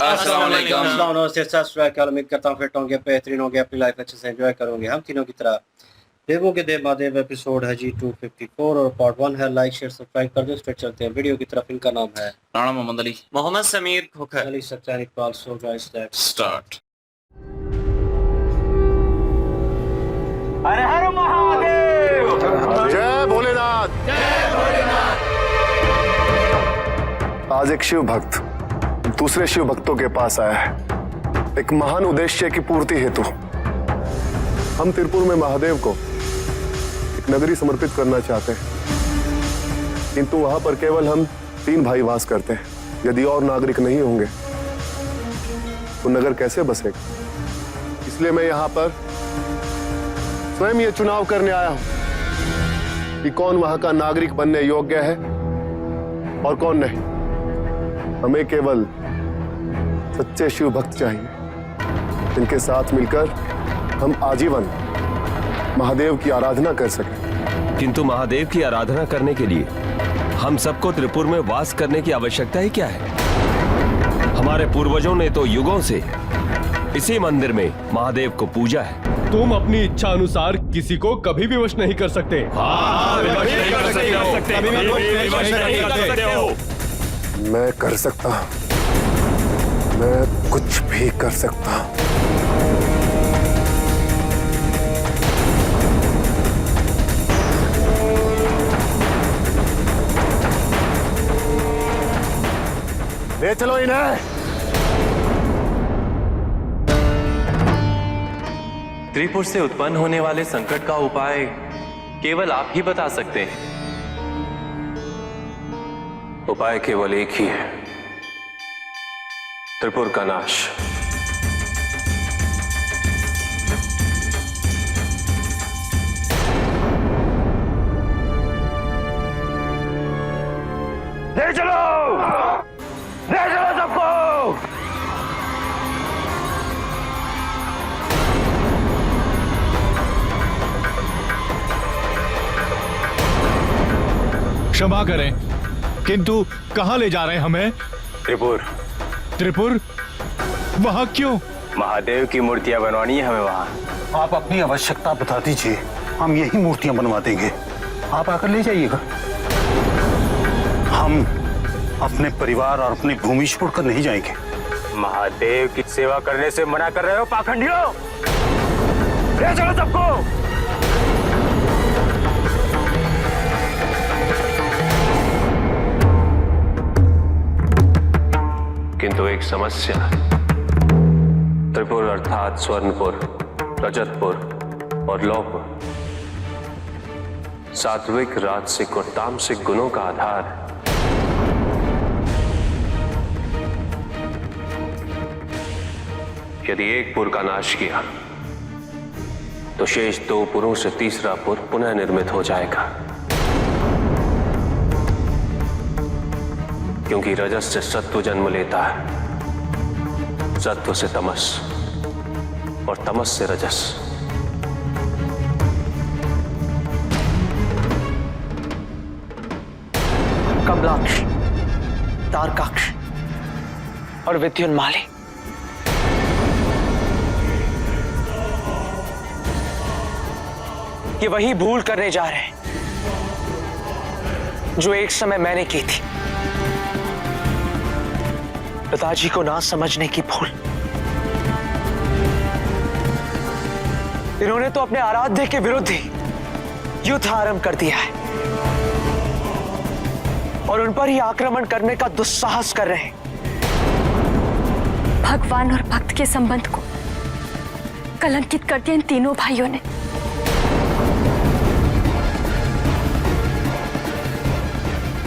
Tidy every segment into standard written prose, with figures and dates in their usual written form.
अस्सलाम वालेकुम। उम्मीद करता हूँ फिट होंगे, बेहतरीन होंगे, अपनी लाइफ अच्छे से एंजॉय करोगे। हम तीनों की तरह देवों के देव महादेव एपिसोड है जी 254 और पार्ट 1 है। लाइक शेयर सब्सक्राइब कर दो। स्ट्रेट चलते हैं वीडियो की तरफ। इनका नाम है Rana Mohammad Ali, Mohammad Sameer Khokhar, Ali Satyan Iqbal. So guys let's start. हर हर महादेव, जय भोलेनाथ। जय भोलेनाथ। आज एक शिव भक्त दूसरे शिव भक्तों के पास आया है, एक महान उद्देश्य की पूर्ति हेतु। हम तिरुपुर में महादेव को एक नगरी समर्पित करना चाहते हैं, किंतु वहां पर केवल हम 3 भाई वास करते हैं। यदि और नागरिक नहीं होंगे तो नगर कैसे बसेगा? इसलिए मैं यहां पर स्वयं ये चुनाव करने आया हूं कि कौन वहां का नागरिक बनने योग्य है और कौन नहीं। हमें केवल सच्चे शिव भक्त चाहिए, जिनके साथ मिलकर हम आजीवन महादेव की आराधना कर सकें। किंतु महादेव की आराधना करने के लिए हम सबको त्रिपुर में वास करने की आवश्यकता ही क्या है? हमारे पूर्वजों ने तो युगों से इसी मंदिर में महादेव को पूजा है। तुम अपनी इच्छा अनुसार किसी को कभी भी वश नहीं कर सकते। मैं कर सकता हूं, मैं कुछ भी कर सकता हूं। ले चलो इन्हें। त्रिपुर से उत्पन्न होने वाले संकट का उपाय केवल आप ही बता सकते हैं। उपाय केवल एक ही है, त्रिपुर का नाश। ले चलो सबको। क्षमा करें, किंतु कहां ले जा रहे हैं हमें? त्रिपुर। त्रिपुर? वहां क्यों? महादेव की मूर्तियां बनवानी है हमें वहां। आप अपनी आवश्यकता बता दीजिए, हम यही मूर्तियां बनवा देंगे। आप आकर ले जाइएगा। हम अपने परिवार और अपनी भूमि छोड़कर नहीं जाएंगे। महादेव की सेवा करने से मना कर रहे हो पाखंडियों? ले चलो सबको। किंतु एक समस्या, त्रिपुर अर्थात स्वर्णपुर, रजतपुर और लौहपुर सात्विक, राजसिक और तामसिक गुणों का आधार है। यदि एक पुर का नाश किया तो शेष 2 पुरों से तीसरा पुर पुनः निर्मित हो जाएगा, क्योंकि रजस से सत्व जन्म लेता है, सत्व से तमस और तमस से रजस। कमलाक्ष, तारकाक्ष और विद्युन्माली ये वही भूल करने जा रहे हैं जो एक समय मैंने की थी। पिताजी को ना समझने की भूल। इन्होंने तो अपने आराध्य के विरुद्ध ही युद्ध आरंभ कर दिया है और उन पर ही आक्रमण करने का दुस्साहस कर रहे हैं। भगवान और भक्त के संबंध को कलंकित कर दिया इन तीनों भाइयों ने।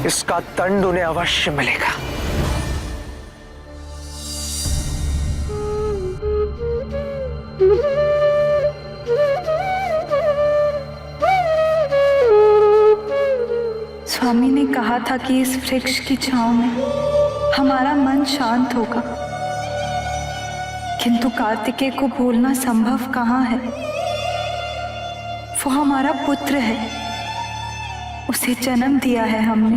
इसका दंड उन्हें अवश्य मिलेगा। स्वामी ने कहा था कि इस वृक्ष की छांव में हमारा मन शांत होगा, किंतु कार्तिकेय को भूलना संभव कहाँ है। वो हमारा पुत्र है, उसे जन्म दिया है हमने।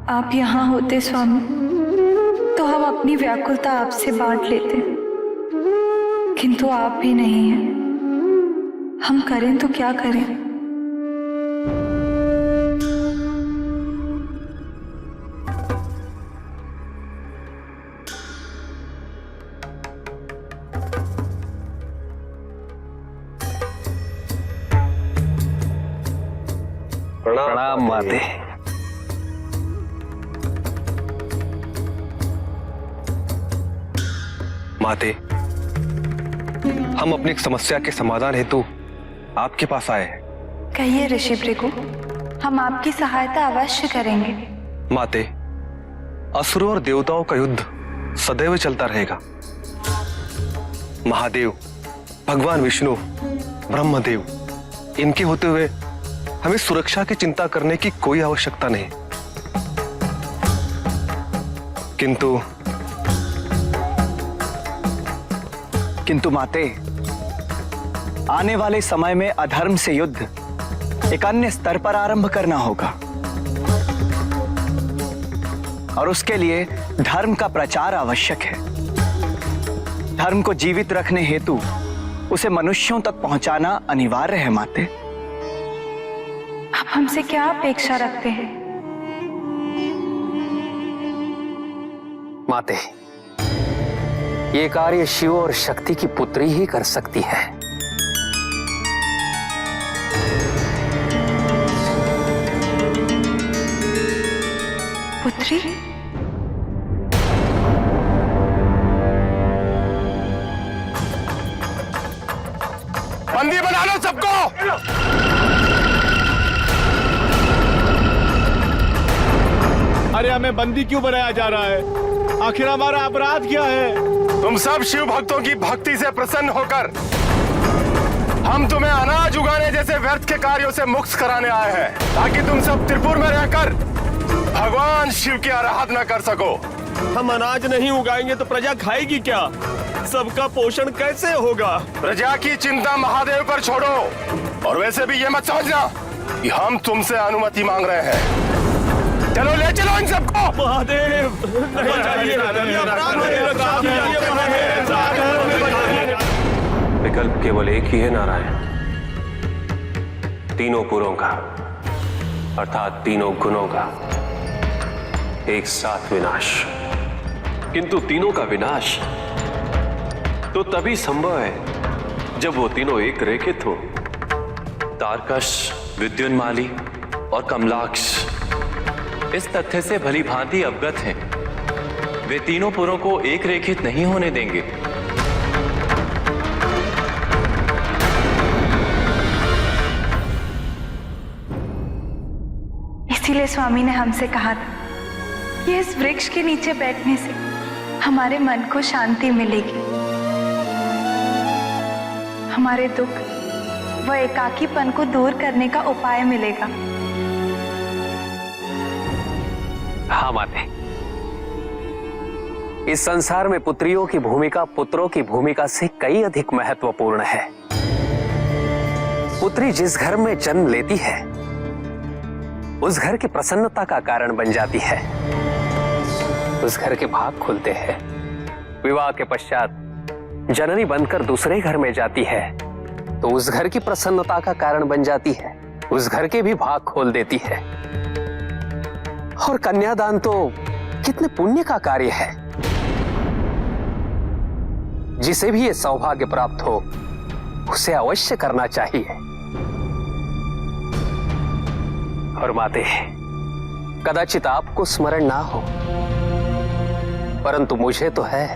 आप यहाँ होते स्वामी तो हम अपनी व्याकुलता आपसे बांट लेते, किंतु आप भी नहीं हैं। हम करें तो क्या करें? प्रणाम माते। माते, हम अपनी एक समस्या के समाधान हेतु आपके पास आए हैं। कहिए ऋषि भृगु, हम आपकी सहायता अवश्य करेंगे। माते, असुरों और देवताओं का युद्ध सदैव चलता रहेगा। महादेव, भगवान विष्णु, ब्रह्मदेव, इनके होते हुए हमें सुरक्षा की चिंता करने की कोई आवश्यकता नहीं। किंतु माते, आने वाले समय में अधर्म से युद्ध एक अन्य स्तर पर आरंभ करना होगा, और उसके लिए धर्म का प्रचार आवश्यक है। धर्म को जीवित रखने हेतु उसे मनुष्यों तक पहुंचाना अनिवार्य है। माते, आप हमसे क्या अपेक्षा रखते हैं? माते, ये कार्य शिव और शक्ति की पुत्री ही कर सकती है। पुत्री? बंदी बना लो सबको। अरे हमें बंदी क्यों बनाया जा रहा है? आखिर हमारा अपराध क्या है? तुम सब शिव भक्तों की भक्ति से प्रसन्न होकर हम तुम्हें अनाज उगाने जैसे व्यर्थ के कार्यों से मुक्त कराने आए हैं, ताकि तुम सब त्रिपुर में रहकर भगवान शिव की आराधना कर सको। हम अनाज नहीं उगाएंगे तो प्रजा खाएगी क्या? सबका पोषण कैसे होगा? प्रजा की चिंता महादेव पर छोड़ो, और वैसे भी ये मत समझना कि हम तुमसे अनुमति मांग रहे हैं। चलो ले चलो इन सबको। महादेव, विकल्प केवल एक ही है नारायण, तीनों पुरों का अर्थात तीनों गुणों का एक साथ विनाश। किंतु तीनों का विनाश तो तभी संभव है जब वो तीनों एक रेखित हो। तारकश, विद्युन्माली और कमलाक्ष इस तथ्य से भली भांति अवगत हैं। वे तीनों पुरों को एक रेखित नहीं होने देंगे। इसीलिए स्वामी ने हमसे कहा था कि इस वृक्ष के नीचे बैठने से हमारे मन को शांति मिलेगी, हमारे दुख व एकाकीपन को दूर करने का उपाय मिलेगा। हाँ माते, इस संसार में पुत्रियों की भूमिका पुत्रों की भूमिका से कई अधिक महत्वपूर्ण है। पुत्री जिस घर में जन्म लेती है उस घर की प्रसन्नता का कारण बन जाती है। उस घर के भाग खुलते हैं। विवाह के पश्चात जननी बनकर दूसरे घर में जाती है तो उस घर की प्रसन्नता का कारण बन जाती है, उस घर के भी भाग खोल देती है। और कन्यादान तो कितने पुण्य का कार्य है। जिसे भी ये सौभाग्य प्राप्त हो उसे अवश्य करना चाहिए। और माते, कदाचित आपको स्मरण ना हो परंतु मुझे तो है।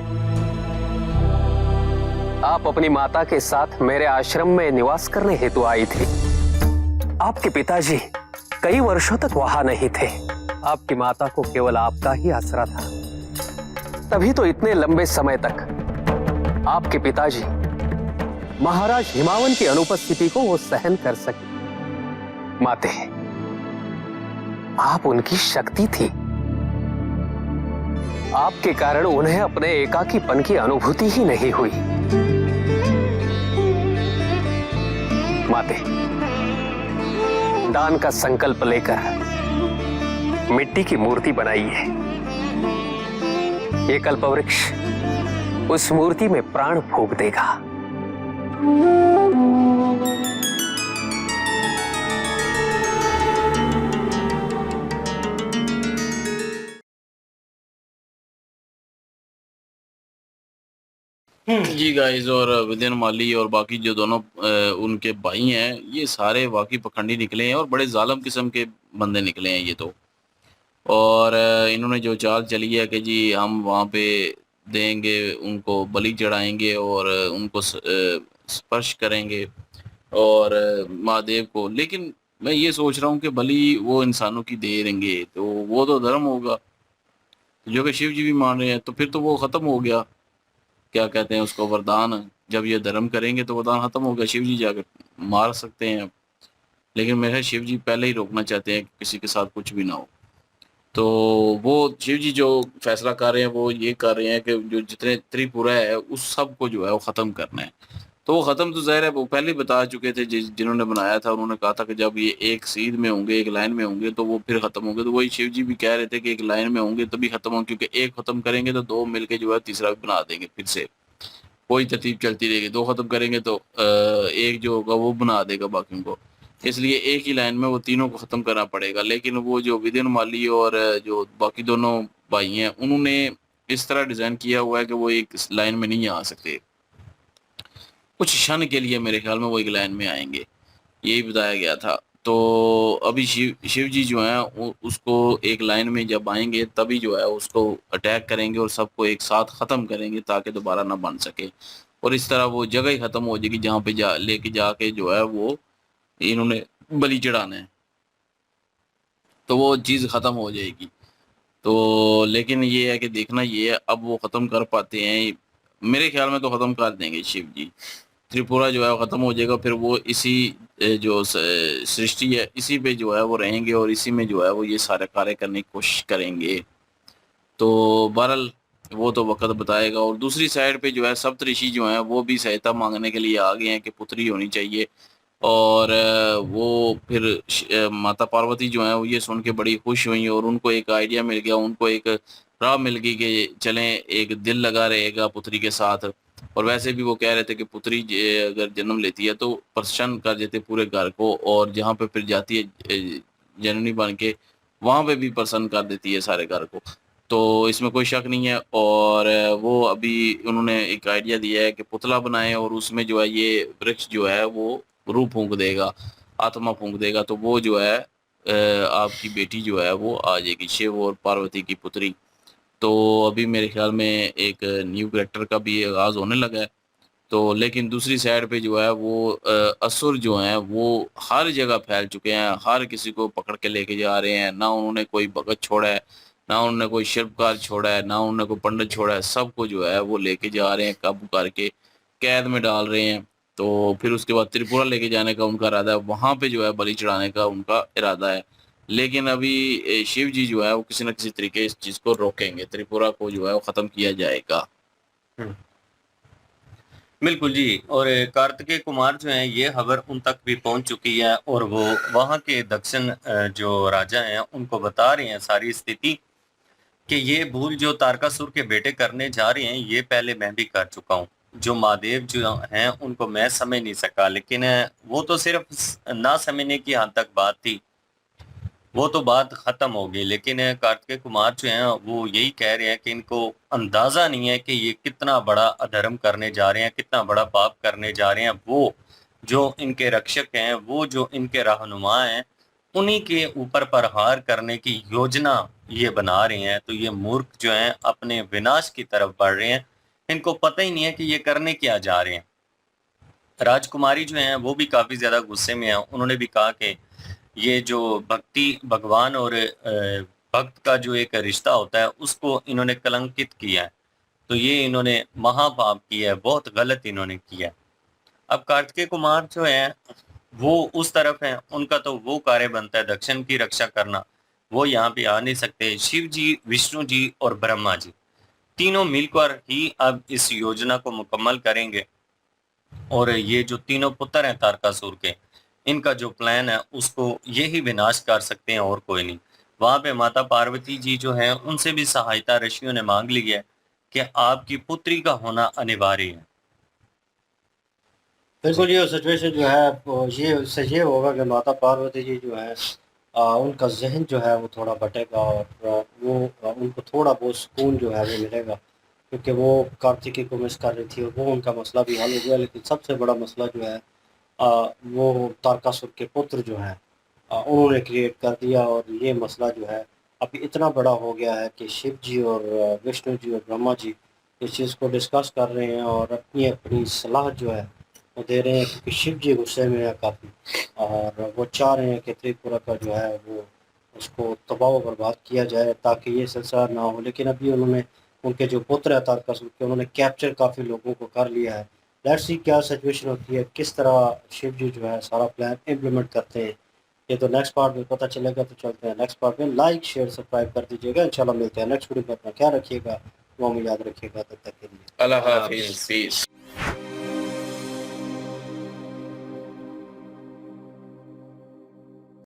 आप अपनी माता के साथ मेरे आश्रम में निवास करने हेतु आई थी। आपके पिताजी कई वर्षों तक वहां नहीं थे। आपकी माता को केवल आपका ही आसरा था। तभी तो इतने लंबे समय तक आपके पिताजी महाराज हिमावन की अनुपस्थिति को वो सहन कर सके। माते, आप उनकी शक्ति थी। आपके कारण उन्हें अपने एकाकीपन की अनुभूति ही नहीं हुई। माते, दान का संकल्प लेकर मिट्टी की मूर्ति बनाइए ये कल्पवृक्ष उस मूर्ति में प्राण फूंक देगा। जी गाइस, और विदेन माली और बाकी जो दोनों उनके भाई हैं, ये सारे वाकई पखंडी निकले हैं और बड़े जालिम किस्म के बंदे निकले हैं ये तो। और इन्होंने जो चाल चली है कि जी हम वहाँ पे देंगे, उनको बलि चढ़ाएंगे और उनको स्पर्श करेंगे और महादेव को। लेकिन मैं ये सोच रहा हूँ कि बलि वो इंसानों की दे देंगे तो वो तो धर्म होगा, जो कि शिव जी भी मान रहे हैं, तो फिर तो वो ख़त्म हो गया। क्या कहते हैं उसको, वरदान। जब ये धर्म करेंगे तो वरदान खत्म हो गया, शिव जी जाकर मार सकते हैं। लेकिन मेरे ख्याल शिव जी पहले ही रोकना चाहते हैं कि किसी के साथ कुछ भी ना हो। तो वो शिव जी जो फैसला कर रहे हैं वो ये कर रहे हैं कि जो जितने त्रिपुरा है उस सब को जो है वो ख़त्म करना है। तो वो ख़त्म तो ज़ाहिर है वो पहले ही बता चुके थे, जिन्होंने बनाया था उन्होंने कहा था कि जब ये एक सीध में होंगे, एक लाइन में होंगे तो वो फिर ख़त्म होंगे। तो वही शिव जी भी कह रहे थे कि एक लाइन में होंगे तभी ख़त्म होंगे, क्योंकि एक ख़त्म करेंगे तो दो मिलके जो है तीसरा भी बना देंगे। फिर से वही तरतीब चलती रहेगी, दो ख़त्म करेंगे तो एक जो होगा वो बना देगा बाकियों को। इसलिए एक ही लाइन में वो तीनों को ख़त्म करना पड़ेगा। लेकिन वो जो विदिन माली और जो बाकी दोनों भाई हैं उन्होंने इस तरह डिज़ाइन किया हुआ है कि वो एक लाइन में नहीं आ सकते। कुछ क्षण के लिए मेरे ख्याल में वो एक लाइन में आएंगे, यही बताया गया था। तो अभी शिव जी जो हैं उसको एक लाइन में जब आएंगे तभी जो है उसको अटैक करेंगे और सबको एक साथ ख़त्म करेंगे ताकि दोबारा ना बन सके। और इस तरह वो जगह ही ख़त्म हो जाएगी जहाँ पे लेके जाके जो है वो इन्होंने बलि चढ़ाना है, तो वो चीज़ ख़त्म हो जाएगी। तो लेकिन ये है कि देखना ये है अब वो ख़त्म कर पाते हैं। मेरे ख्याल में तो ख़त्म कर देंगे शिव जी। त्रिपुरा जो है वो ख़त्म हो जाएगा, फिर वो इसी जो सृष्टि है इसी पे जो है वो रहेंगे और इसी में जो है वो ये सारे कार्य करने की कोशिश करेंगे। तो बहरहाल वो तो वक्त बताएगा। और दूसरी साइड पे जो है सप्तऋषि जो हैं वो भी सहायता मांगने के लिए आ गए हैं कि पुत्री होनी चाहिए। और वो फिर माता पार्वती जो हैं वो ये सुन के बड़ी खुश हुई और उनको एक आइडिया मिल गया, उनको एक राह मिल गई कि चलें एक दिल लगा रहेगा पुत्री के साथ। और वैसे भी वो कह रहे थे कि पुत्री अगर जन्म लेती है तो प्रसन्न कर देते पूरे घर को, और जहाँ पे फिर जाती है जननी बन के वहाँ पे भी प्रसन्न कर देती है सारे घर को। तो इसमें कोई शक नहीं है। और वो अभी उन्होंने एक आइडिया दिया है कि पुतला बनाएं और उसमें जो है ये वृक्ष जो है वो रूह फूंक देगा, आत्मा फूंक देगा। तो वो जो है आपकी बेटी जो है वो आ जाएगी, शिव और पार्वती की पुत्री। तो अभी मेरे ख्याल में एक न्यू कैरेक्टर का भी आगाज़ होने लगा है। तो लेकिन दूसरी साइड पे जो है वो असुर जो हैं वो हर जगह फैल चुके हैं, हर किसी को पकड़ के लेके जा रहे हैं। ना उन्होंने कोई भगत छोड़ा है, ना उन्होंने कोई शिल्पकार छोड़ा है, ना उन्होंने कोई पंडित छोड़ा है। सबको जो है वो लेके जा रहे हैं, काबू करके कैद में डाल रहे हैं। तो फिर उसके बाद त्रिपुरा लेके जाने का उनका इरादा है, वहाँ पे जो है बलि चढ़ाने का उनका इरादा है। लेकिन अभी शिव जी जो है वो किसी न किसी तरीके इस चीज़ को रोकेंगे, त्रिपुरा को जो है वो ख़त्म किया जाएगा। बिल्कुल जी। और कार्तिकेय कुमार जो हैं ये खबर उन तक भी पहुंच चुकी है और वो वहाँ के दक्षिण जो राजा हैं उनको बता रहे हैं सारी स्थिति कि ये भूल जो तारकासुर के बेटे करने जा रहे हैं ये पहले मैं भी कर चुका हूँ। जो महादेव जो हैं उनको मैं समझ नहीं सका, लेकिन वो तो सिर्फ ना समझने की हद तक बात थी, वो तो बात खत्म हो गई। लेकिन कार्तिकेय कुमार जो हैं वो यही कह रहे हैं कि इनको अंदाजा नहीं है कि ये कितना बड़ा अधर्म करने जा रहे हैं, कितना बड़ा पाप करने जा रहे हैं। वो जो इनके रक्षक हैं, वो जो इनके रहनुमा हैं, उन्हीं के ऊपर प्रहार करने की योजना ये बना रहे हैं। तो ये मूर्ख जो हैं अपने विनाश की तरफ बढ़ रहे हैं, इनको पता ही नहीं है कि ये करने क्या जा रहे हैं। राजकुमारी जो हैं वो भी काफ़ी ज़्यादा गुस्से में हैं। उन्होंने भी कहा कि ये जो भक्ति भगवान और भक्त का जो एक रिश्ता होता है उसको इन्होंने कलंकित किया है, तो ये इन्होंने महापाप किया है, बहुत गलत इन्होंने किया है। अब कार्तिकेय कुमार जो हैं वो उस तरफ हैं, उनका तो वो कार्य बनता है दक्षिण की रक्षा करना, वो यहाँ पे आ नहीं सकते। शिव जी, विष्णु जी और ब्रह्मा जी तीनों मिलकर ही अब इस योजना को मुकम्मल करेंगे। और ये जो तीनों पुत्र हैं तारकासुर के, इनका जो प्लान है उसको यही विनाश कर सकते हैं और कोई नहीं। वहाँ पे माता पार्वती जी जो हैं उनसे भी सहायता ऋषियों ने मांग ली है कि आपकी पुत्री का होना अनिवार्य है। बिल्कुल ये सिचुएशन जो है वो ये उससे ये होगा कि माता पार्वती जी जो है उनका जहन जो है वो थोड़ा बटेगा और उनको थोड़ा बहुत सुकून जो है वो मिलेगा, क्योंकि वो कार्तिकी को मिस कर रही थी और वो उनका मसला भी हल हो गया। लेकिन सबसे बड़ा मसला जो है वो तारकासुर के पुत्र जो हैं उन्होंने क्रिएट कर दिया और ये मसला जो है अभी इतना बड़ा हो गया है कि शिव जी और विष्णु जी और ब्रह्मा जी इस चीज़ को डिस्कस कर रहे हैं और अपनी अपनी सलाह जो है वो दे रहे हैं, क्योंकि शिव जी गुस्से में है काफ़ी और वो चाह रहे हैं कि त्रिपुरा का जो है वो उसको तबाह बर्बाद किया जाए ताकि ये सिलसिला ना हो। लेकिन अभी उन्होंने उनके जो पुत्र है तारकासुर के उन्होंने कैप्चर काफ़ी लोगों को कर लिया है। लेट्स सी क्या सिचुएशन होती है, किस तरह शिव जी जो है सारा प्लान इम्प्लीमेंट करते हैं, ये तो नेक्स्ट पार्ट में पता चलेगा। तो चलते हैं नेक्स्ट पार्ट में। लाइक शेयर सब्सक्राइब कर दीजिएगा। इंशाल्लाह मिलते हैं नेक्स्ट वीडियो में। अपना ख्याल रखिएगा, वो में याद रखिएगा। तब तक के लिए अल्लाह हाफिज़।